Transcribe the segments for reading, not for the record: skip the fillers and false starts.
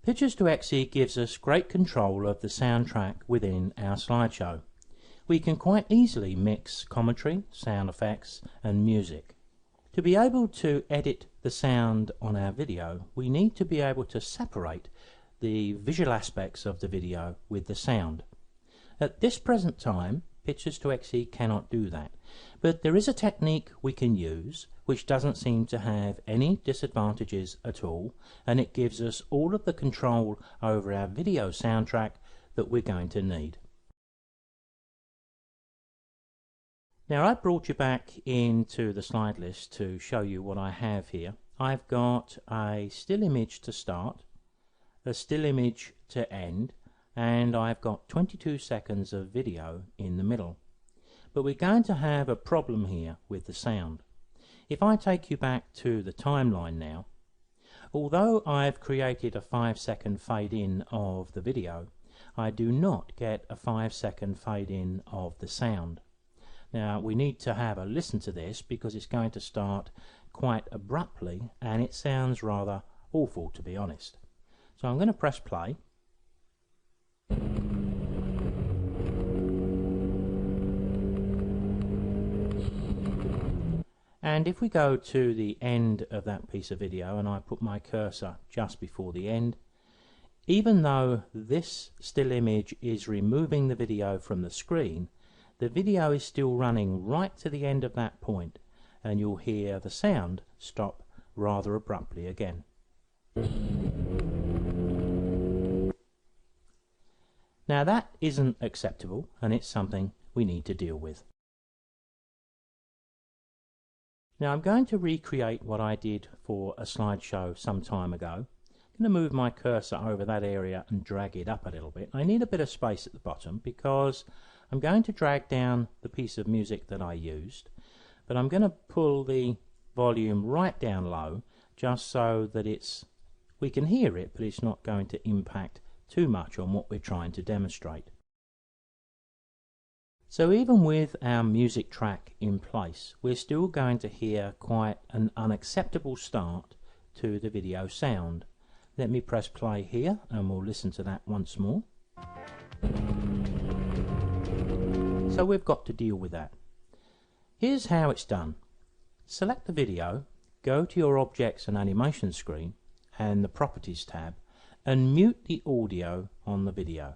PicturesToExe gives us great control of the soundtrack within our slideshow. We can quite easily mix commentary, sound effects and music. To be able to edit the sound on our video, we need to be able to separate the visual aspects of the video with the sound. At this present time, PicturesToExe cannot do that, but there is a technique we can use which doesn't seem to have any disadvantages at all, and it gives us all of the control over our video soundtrack that we're going to need. Now, I brought you back into the slide list to show you what I have here. I've got a still image to start, a still image to end, and I've got 22 seconds of video in the middle. But we're going to have a problem here with the sound. If I take you back to the timeline now, although I've created a 5-second fade in of the video, I do not get a 5-second fade in of the sound. Now, we need to have a listen to this because it's going to start quite abruptly and it sounds rather awful, to be honest. So I'm going to press play. And if we go to the end of that piece of video and I put my cursor just before the end, even though this still image is removing the video from the screen, the video is still running right to the end of that point, and you'll hear the sound stop rather abruptly again. Now that isn't acceptable, and it's something we need to deal with. Now I'm going to recreate what I did for a slideshow some time ago. I'm going to move my cursor over that area and drag it up a little bit. I need a bit of space at the bottom because I'm going to drag down the piece of music that I used, but I'm going to pull the volume right down low just so that we can hear it, but it's not going to impact too much on what we're trying to demonstrate. So even with our music track in place, we're still going to hear quite an unacceptable start to the video sound. Let me press play here and we'll listen to that once more. So we've got to deal with that. Here's how it's done. Select the video, go to your Objects and Animation screen and the Properties tab and mute the audio on the video.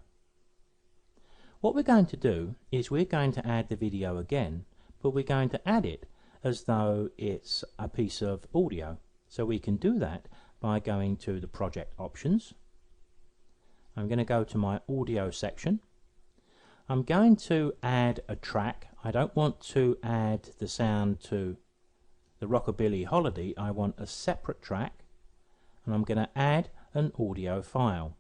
What we're going to do is we're going to add the video again, but we're going to add it as though it's a piece of audio. So we can do that by going to the project options. I'm going to go to my audio section. I'm going to add a track. I don't want to add the sound to the Rockabilly Holiday. I want a separate track, and I'm going to add an audio file.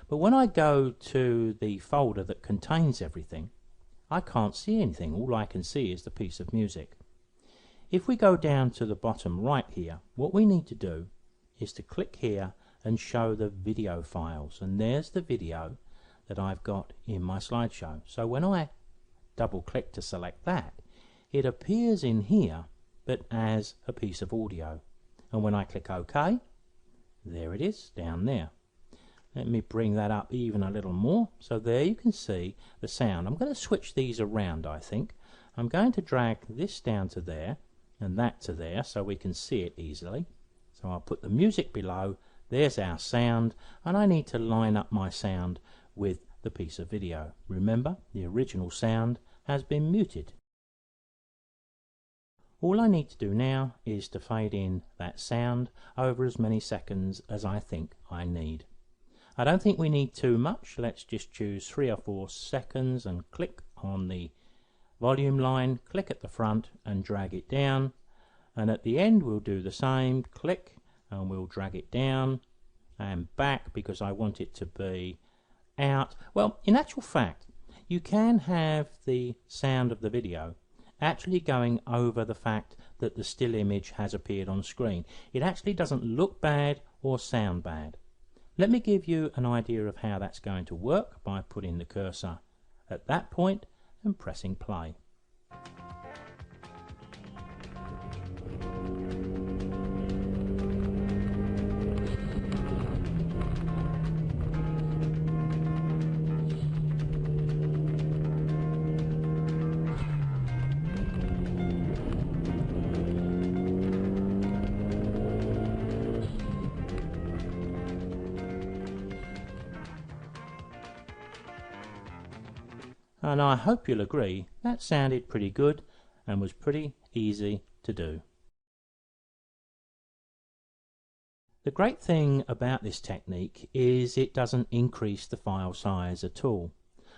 But when I go to the folder that contains everything, I can't see anything. All I can see is the piece of music. If we go down to the bottom right here, what we need to do is to click here and show the video files. And there's the video that I've got in my slideshow. So when I double click to select that, it appears in here, but as a piece of audio. And when I click OK, there it is down there. Let me bring that up even a little more. So there you can see the sound. I'm going to switch these around, I think. I'm going to drag this down to there and that to there so we can see it easily. So I'll put the music below. There's our sound, and I need to line up my sound with the piece of video. Remember, the original sound has been muted. All I need to do now is to fade in that sound over as many seconds as I think I need. I don't think we need too much. Let's just choose 3 or 4 seconds and click on the volume line, click at the front and drag it down, and at the end we'll do the same, click and we'll drag it down and back because I want it to be out. Well, in actual fact, you can have the sound of the video actually going over the fact that the still image has appeared on screen. It actually doesn't look bad or sound bad. Let me give you an idea of how that's going to work by putting the cursor at that point and pressing play. and I hope you'll agree that sounded pretty good and was pretty easy to do. The great thing about this technique is it doesn't increase the file size at all.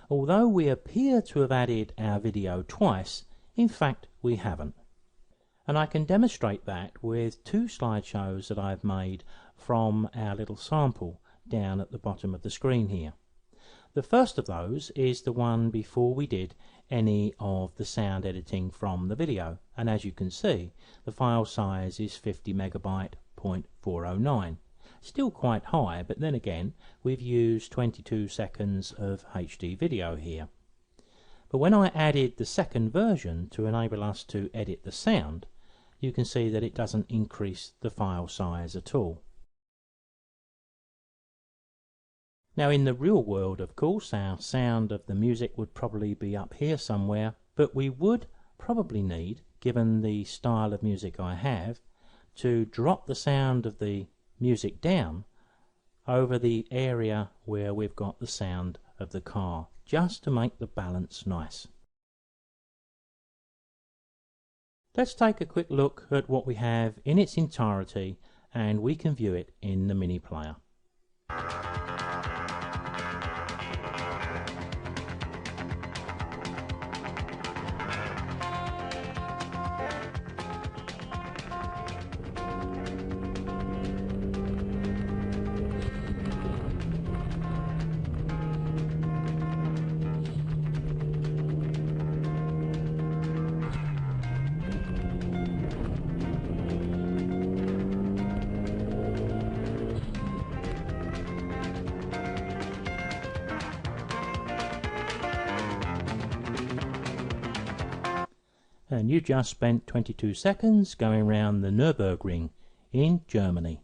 Although we appear to have added our video twice, in fact we haven't. And I can demonstrate that with two slideshows that I've made from our little sample down at the bottom of the screen here. The first of those is the one before we did any of the sound editing from the video, and as you can see the file size is 50 megabyte 0.409. Still quite high, but then again we've used 22 seconds of HD video here. But when I added the second version to enable us to edit the sound, you can see that it doesn't increase the file size at all. Now in the real world, of course, our sound of the music would probably be up here somewhere, but we would probably need, given the style of music I have, to drop the sound of the music down over the area where we've got the sound of the car, just to make the balance nice. Let's take a quick look at what we have in its entirety, and we can view it in the mini player. And you just spent 22 seconds going around the Nürburgring in Germany.